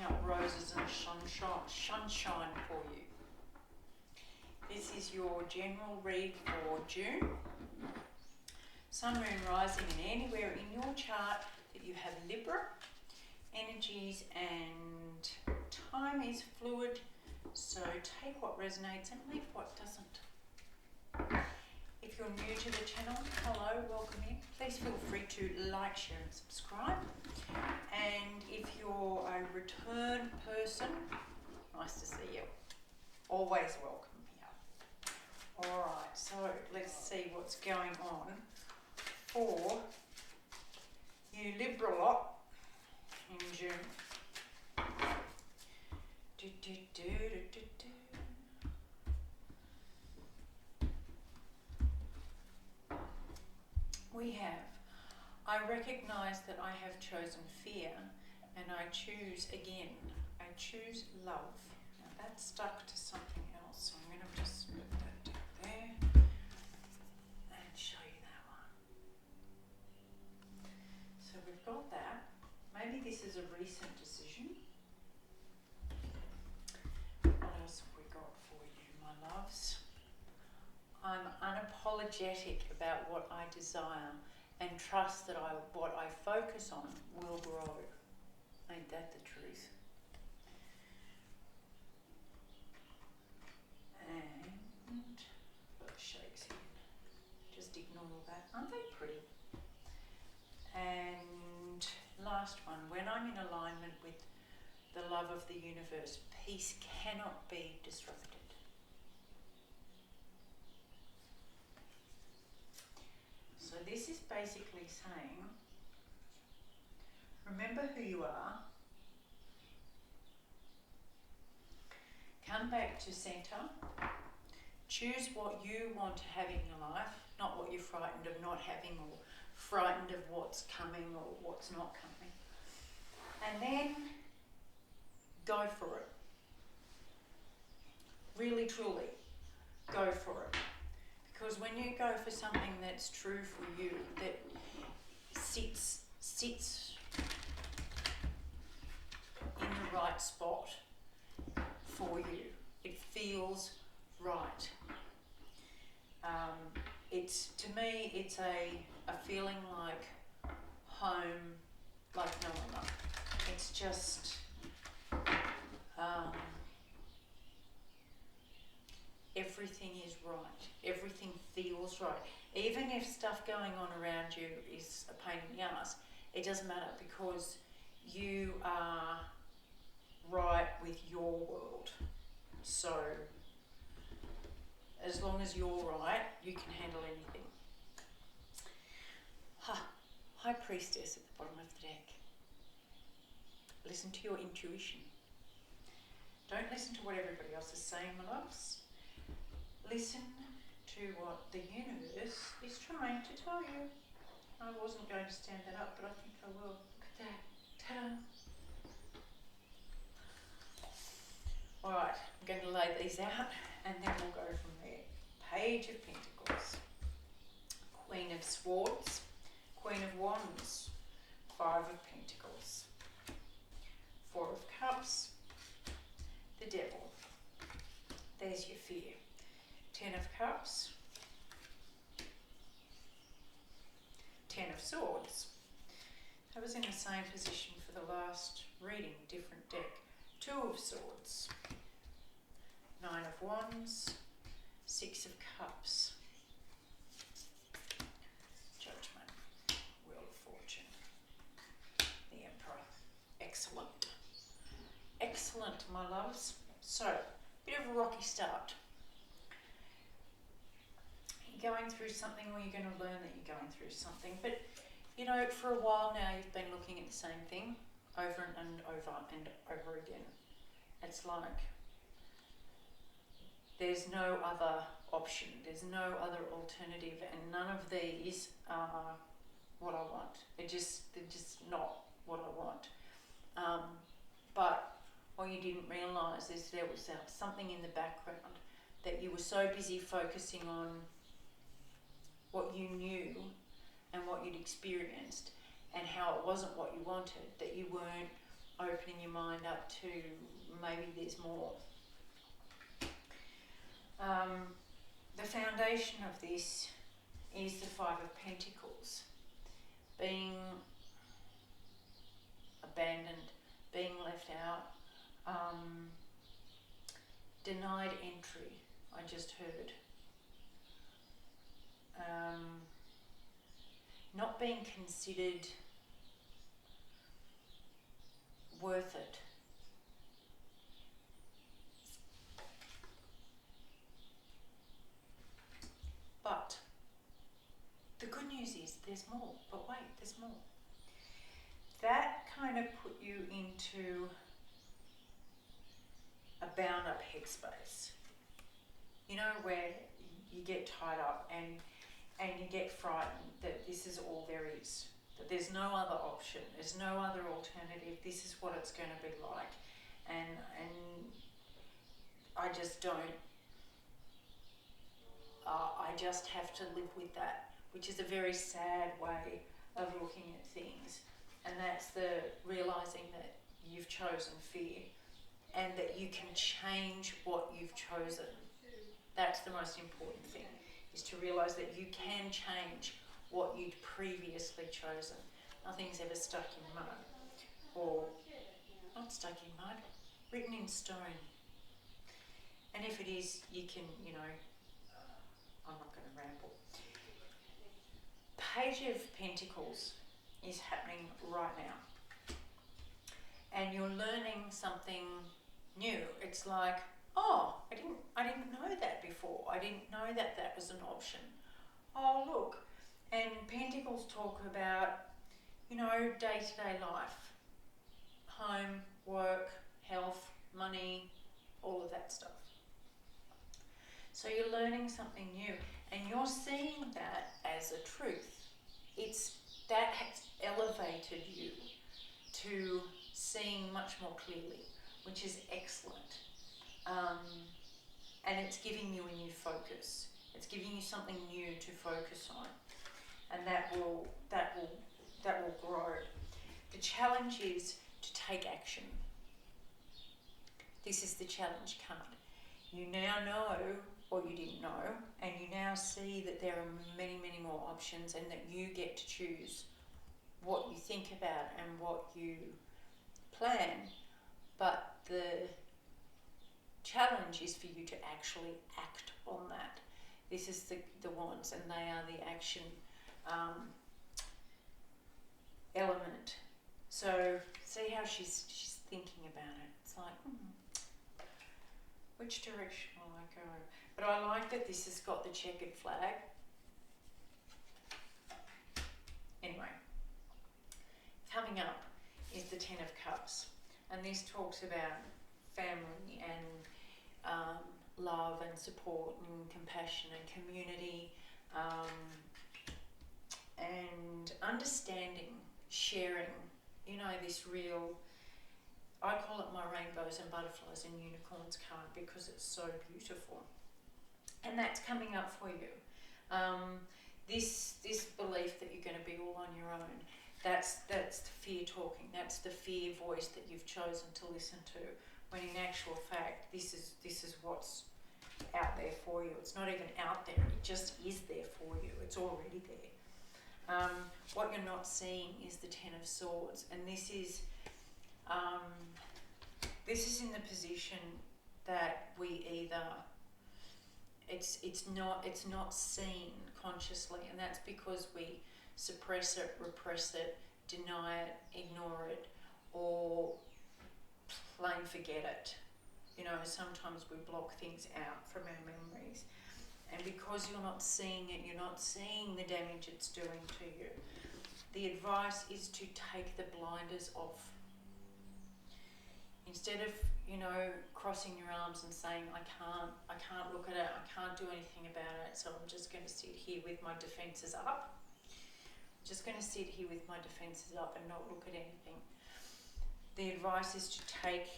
up roses and sunshine for you. This is your general read for June. Sun, Moon, Rising, and anywhere in your chart that you have Libra. Energies and time is fluid, so take what resonates and leave what doesn't. If you're new to the channel, hello, welcome in. Please feel free to like, share and subscribe. And if you're a return person, nice to see you. Always welcome here. Alright, so let's see what's going on for you Libra lot in June. We have, I recognise that I have chosen fear and I choose again. I choose love. Now that's stuck to something else, so I'm going to just put that down there and show you that one. So we've got that. Maybe this is a recent decision. What else have we got for you, my loves? I'm unapologetic about what I desire and trust that what I focus on will grow. Ain't that the truth? And shakes here. Just ignore that. Aren't they pretty? And last one, when I'm in alignment with the love of the universe, peace cannot be disrupted. So this is basically saying, remember who you are, come back to centre, choose what you want to have in your life, not what you're frightened of not having or frightened of what's coming or what's not coming. And then go for it. Really, truly, go for it. Because when you go for something that's true for you, that sits in the right spot for you, it feels right. To me, it's a feeling like home, like no other. It's just everything is right. Everything feels right. Even if stuff going on around you is a pain in the ass, it doesn't matter because you are right with your world. So as long as you're right, you can handle anything. High Priestess at the bottom of the deck. Listen to your intuition. Don't listen to what everybody else is saying, my loves. Listen to what the universe is trying to tell you. I wasn't going to stand that up, but I think I will. Look at that. Ta-da! Alright, I'm going to lay these out and then we'll go from there. Page of Pentacles, Queen of Swords, Queen of Wands, Five of Pentacles, Four of Cups, the Devil. There's your fear. 10 of Cups, 10 of Swords. I was in the same position for the last reading, different deck. 2 of Swords, 9 of Wands, 6 of Cups, Judgment, Wheel of Fortune, the Emperor. Excellent. Excellent, my loves. So, bit of a rocky start. You're going through something or you're going to learn that you're going through something. But, you know, for a while now you've been looking at the same thing over and over and over again. It's like there's no other option, there's no other alternative, and none of these are what I want. They're just not what I want. But what you didn't realise is there was something in the background that you were so busy focusing on what you knew and what you'd experienced and how it wasn't what you wanted, that you weren't opening your mind up to maybe there's more. The foundation of this is the Five of Pentacles, being abandoned, being left out, denied entry, I just heard. Not being considered worth it. But the good news is there's more, but wait, there's more. That kind of put you into a bound up headspace. You know, where you get tied up and you get frightened that this is all there is, that there's no other option, there's no other alternative, this is what it's going to be like. And I just don't, I just have to live with that, which is a very sad way of looking at things. And that's the realising that you've chosen fear and that you can change what you've chosen. That's the most important thing, is to realise that you can change what you'd previously chosen. Nothing's ever stuck in mud, or not stuck in mud, written in stone. And if it is, you can, you know, I'm not going to ramble. Page of Pentacles is happening right now. And you're learning something new. It's like, oh, I didn't know that before. I didn't know that that was an option. Oh, look. And Pentacles talk about, you know, day-to-day life. Home, work, health, money, all of that stuff. So you're learning something new and you're seeing that as a truth. That has elevated you to seeing much more clearly, which is excellent. And it's giving you a new focus. It's giving you something new to focus on, and that will grow. The challenge is to take action. This is the challenge card. You now know, or you didn't know, and you now see that there are many, many more options, and that you get to choose what you think about and what you plan. But the challenge is for you to actually act on that. This is the wands, and they are the action element. So see how she's thinking about it. It's like, which direction will I go? But I like that this has got the checkered flag. Anyway, coming up is the Ten of Cups, and this talks about family and love and support and compassion and community, and understanding, sharing, you know, this real, I call it my rainbows and butterflies and unicorns card because it's so beautiful. And that's coming up for you. This belief that you're going to be all on your own, that's the fear talking, that's the fear voice that you've chosen to listen to, when in actual fact this is what's out there for you. It's not even out there, it just is there for you. It's already there. What you're not seeing is the Ten of Swords, and this is in the position that we either it's not seen consciously, and that's because we suppress it, repress it, deny it, ignore it, or plain forget it. You know, sometimes we block things out from our memories, and because you're not seeing it, you're not seeing the damage it's doing to you. The advice is to take the blinders off. Instead of, you know, crossing your arms and saying, I can't look at it, I can't do anything about it, so I'm just going to sit here with my defences up. I'm just going to sit here with my defences up and not look at anything. The advice is to take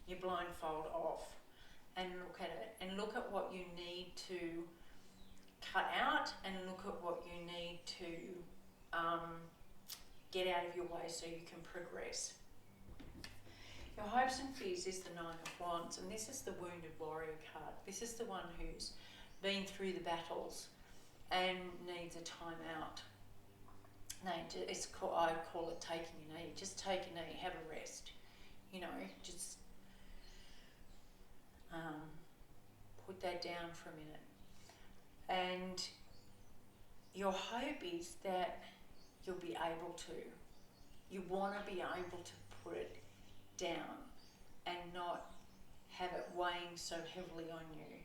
your blindfold off and look at it, and look at what you need to cut out, and look at what you need to get out of your way so you can progress. Your hopes and fears is the Nine of Wands, and this is the wounded warrior card. This is the one who's been through the battles and needs a time out. I call it taking a knee. Just take a knee, have a rest. You know, just put that down for a minute. And your hope is that you'll be able to. You want to be able to put it down and not have it weighing so heavily on you.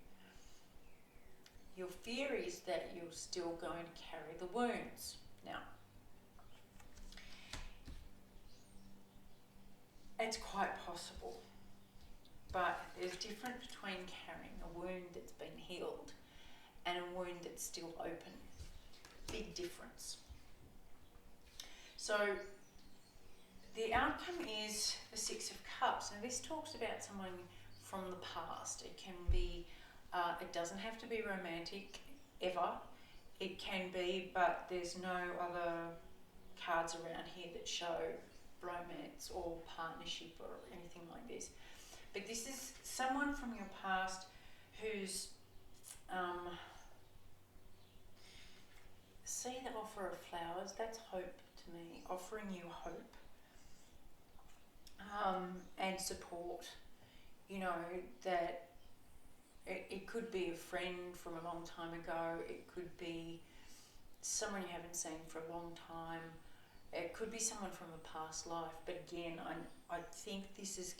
Your fear is that you're still going to carry the wounds. Now, it's quite possible, but there's a difference between carrying a wound that's been healed and a wound that's still open. Big difference. So the outcome is the Six of Cups. Now this talks about someone from the past. It can be, it doesn't have to be romantic ever. It can be, but there's no other cards around here that show romance or partnership or anything like this. But this is someone from your past who's, see the offer of flowers, that's hope to me, offering you hope and support. You know, that it could be a friend from a long time ago, it could be someone you haven't seen for a long time, it could be someone from a past life, but again, I think this is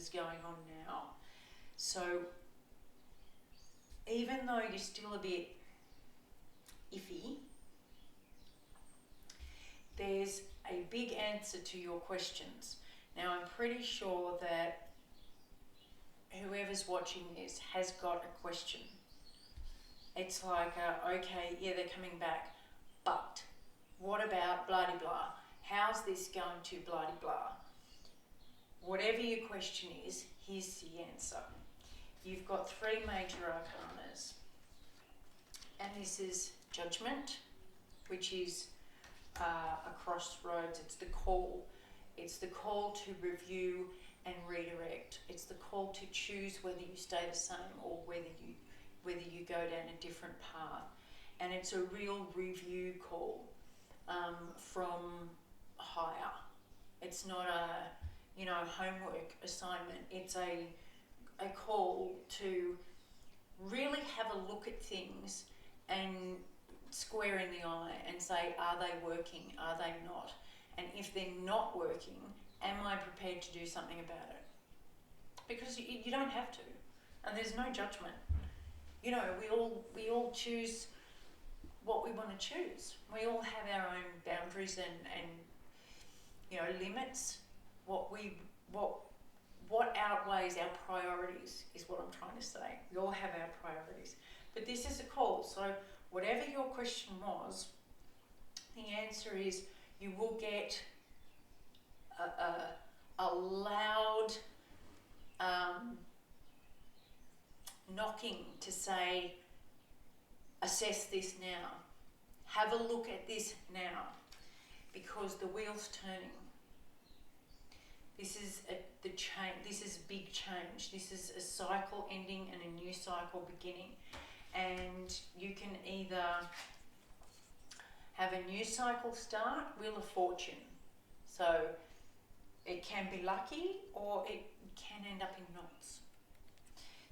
going on now. So even though you're still a bit iffy, there's a big answer to your questions. Now I'm pretty sure that whoever's watching this has got a question. It's like, okay, yeah, they're coming back, but what about blah-de-blah? How's this going to blah-de-blah? Whatever your question is, here's the answer. You've got three major arcanas, and this is Judgment, which is a crossroads. It's the call. It's the call to review and redirect. It's the call to choose whether you stay the same or whether you go down a different path. And it's a real review call from higher. It's not a homework assignment. It's a call to really have a look at things and square in the eye and say, are they working? Are they not? And if they're not working, am I prepared to do something about it? Because you don't have to, and there's no judgment. You know, we all choose what we want to choose. We all have our own boundaries and you know, limits. What outweighs our priorities is what I'm trying to say. We all have our priorities. But this is a call. So whatever your question was, the answer is you will get a loud knocking to say, assess this now. Have a look at this now, because the wheel's turning. This is the change. This is big change. This is a cycle ending and a new cycle beginning. And you can either have a new cycle start, Wheel of Fortune. So it can be lucky or it can end up in knots.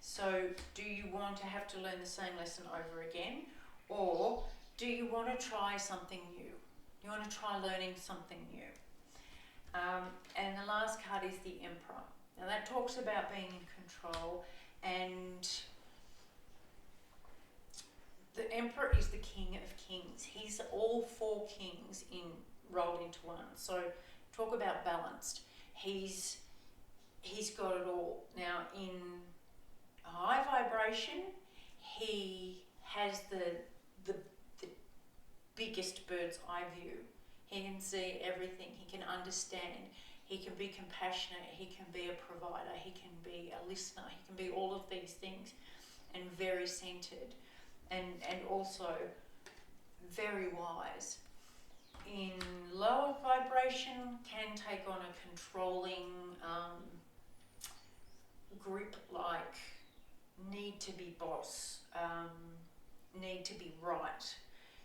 So do you want to have to learn the same lesson over again, or do you want to try something new? You want to try learning something new? And the last card is the Emperor. Now that talks about being in control, and the Emperor is the King of Kings. He's all four kings rolled into one. So talk about balanced. He's got it all. Now in high vibration, he has the biggest bird's eye view. He can see everything. He can understand. He can be compassionate. He can be a provider. He can be a listener. He can be all of these things, and very centered, and also very wise. in lower vibration can take on a controlling grip, like need to be boss, need to be right.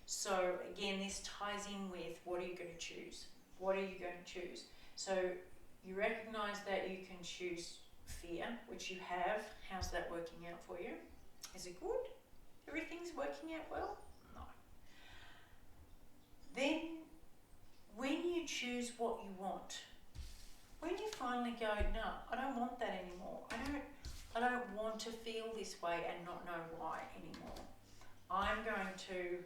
So again, this ties in with what are you going to choose? What are you going to choose? So you recognize that you can choose fear, which you have. How's that working out for you? Is it good? Everything's working out well? No. Then when you choose what you want, when you finally go, no, I don't want that anymore. I don't want to feel this way and not know why anymore. I'm going to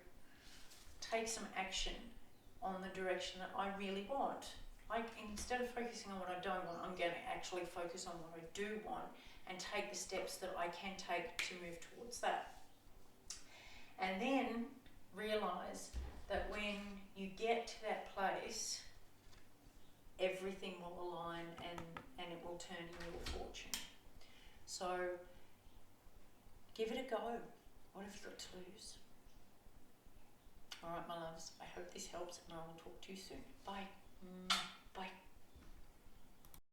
take some action on the direction that I really want. Like, instead of focusing on what I don't want, I'm going to actually focus on what I do want and take the steps that I can take to move towards that. And then realize that when you get to that place, everything will align and it will turn in your fortune. So give it a go. What have you got to lose? All right, my loves, I hope this helps and I will talk to you soon. Bye. Bye.